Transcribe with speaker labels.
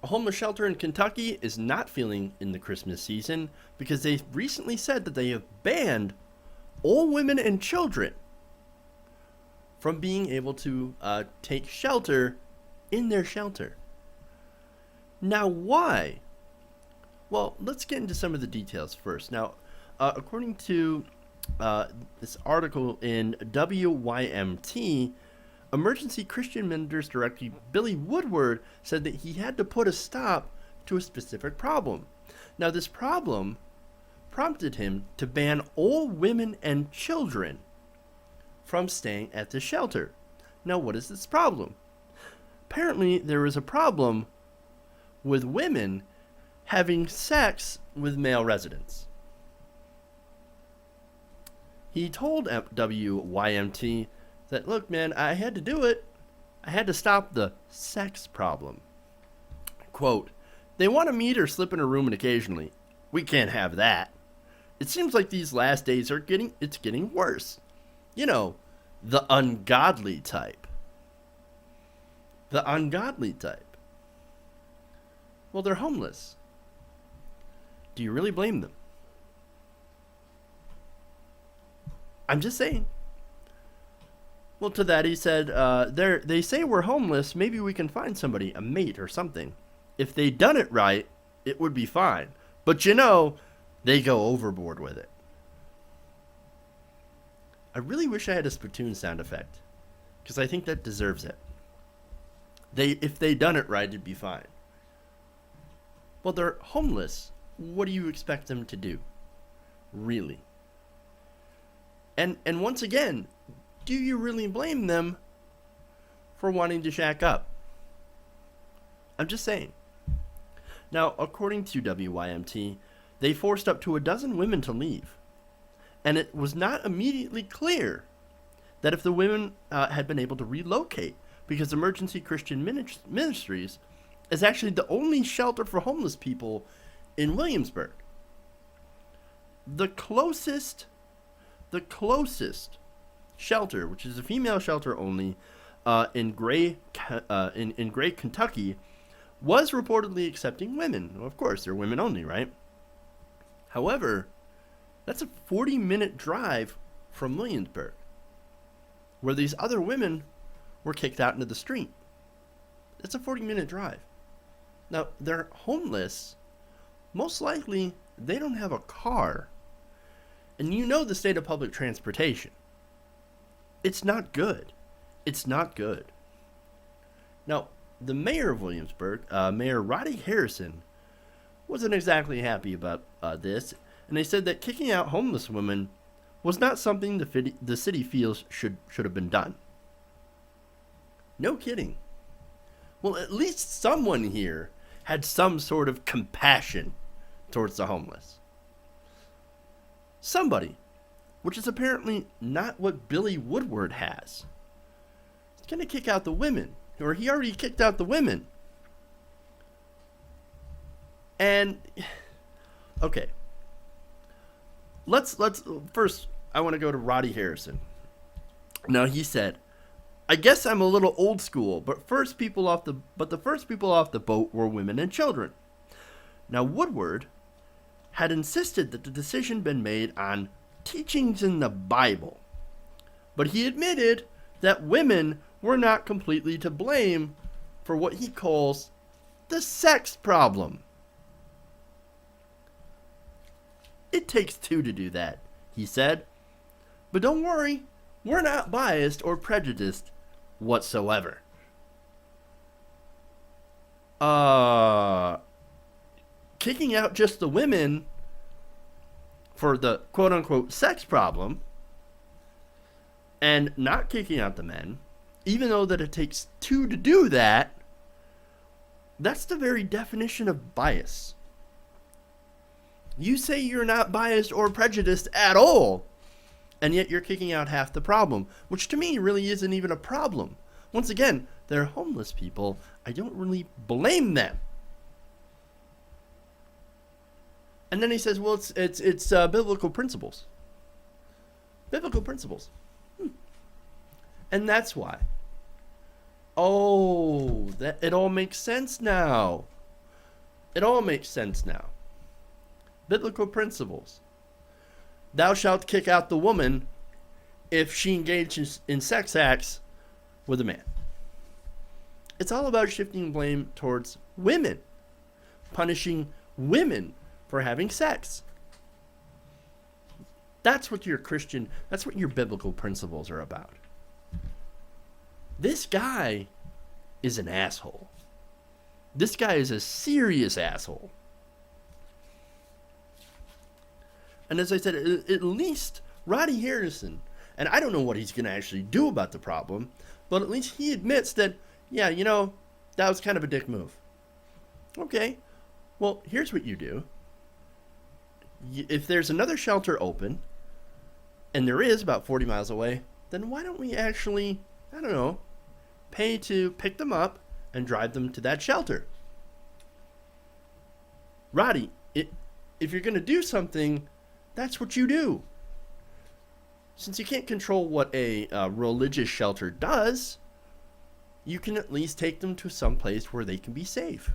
Speaker 1: A homeless shelter in Kentucky is not feeling in the Christmas season because they recently said that they have banned old women and children from being able to take shelter in their shelter. Now, why? Well, let's get into some of the details first. Now, according to this article in WYMT, Emergency Christian Ministers Director Billy Woodward said that he had to put a stop to a specific problem. Now, this problem prompted him to ban old women and children from staying at the shelter. Now, what is this problem? Apparently, there is a problem with women having sex with male residents. He told WYMT that, look, man, I had to do it. I had to stop the sex problem. Quote, they want to meet or slip in a room occasionally. We can't have that. It seems like these last days are getting worse. You know, the ungodly type. The ungodly type. Well, they're homeless. Do you really blame them? I'm just saying. Well, to that he said, they say we're homeless. Maybe we can find somebody, a mate or something. If they done it right, it would be fine. But you know, they go overboard with it. I really wish I had a Spittoon sound effect, because I think that deserves it. If they done it right, it'd be fine. Well, they're homeless. What do you expect them to do? Really? And once again, do you really blame them for wanting to shack up? I'm just saying. Now, according to WYMT, they forced up to a dozen women to leave. And it was not immediately clear that if the women had been able to relocate, because Emergency Christian Ministries is actually the only shelter for homeless people in Williamsburg. The closest shelter, which is a female shelter only, in Gray, Kentucky, was reportedly accepting women. Well, of course, they're women only, right? However, that's a 40-minute drive from Williamsburg, where these other women were kicked out into the street. That's a 40-minute drive. Now, they're homeless. Most likely, they don't have a car. And you know the state of public transportation. It's not good. It's not good. Now, the mayor of Williamsburg, Mayor Roddy Harrison, wasn't exactly happy about this, and they said that kicking out homeless women was not something the city feels should have been done. No kidding. Well, at least someone here had some sort of compassion towards the homeless. Somebody, which is apparently not what Billy Woodward has. He's going to kick out the women, or he already kicked out the women. And, okay. Let's first, I want to go to Roddy Harrison. Now, he said, I guess I'm a little old school, but the first people off the boat were women and children. Now, Woodward had insisted that the decision been made on teachings in the Bible, but he admitted that women were not completely to blame for what he calls the sex problem. It takes two to do that, he said. But don't worry, we're not biased or prejudiced whatsoever. Kicking out just the women for the quote-unquote sex problem and not kicking out the men, even though that it takes two to do that, that's the very definition of bias. You say you're not biased or prejudiced at all, and yet you're kicking out half the problem, which to me really isn't even a problem. Once again, they're homeless people. I don't really blame them. And then he says, well, it's biblical principles. Biblical principles. And that's why. Oh, that it all makes sense now. It all makes sense now. Biblical principles. Thou shalt kick out the woman if she engages in sex acts with a man. It's all about shifting blame towards women, punishing women for having sex. That's what your biblical principles are about. This guy is an asshole. This guy is a serious asshole. And as I said, at least Roddy Harrison, and I don't know what he's going to actually do about the problem, but at least he admits that, yeah, that was kind of a dick move. Okay, well, here's what you do. If there's another shelter open, and there is about 40 miles away, then why don't we actually, I don't know, pay to pick them up and drive them to that shelter? Roddy, if you're going to do something, that's what you do. Since you can't control what a religious shelter does, you can at least take them to some place where they can be safe.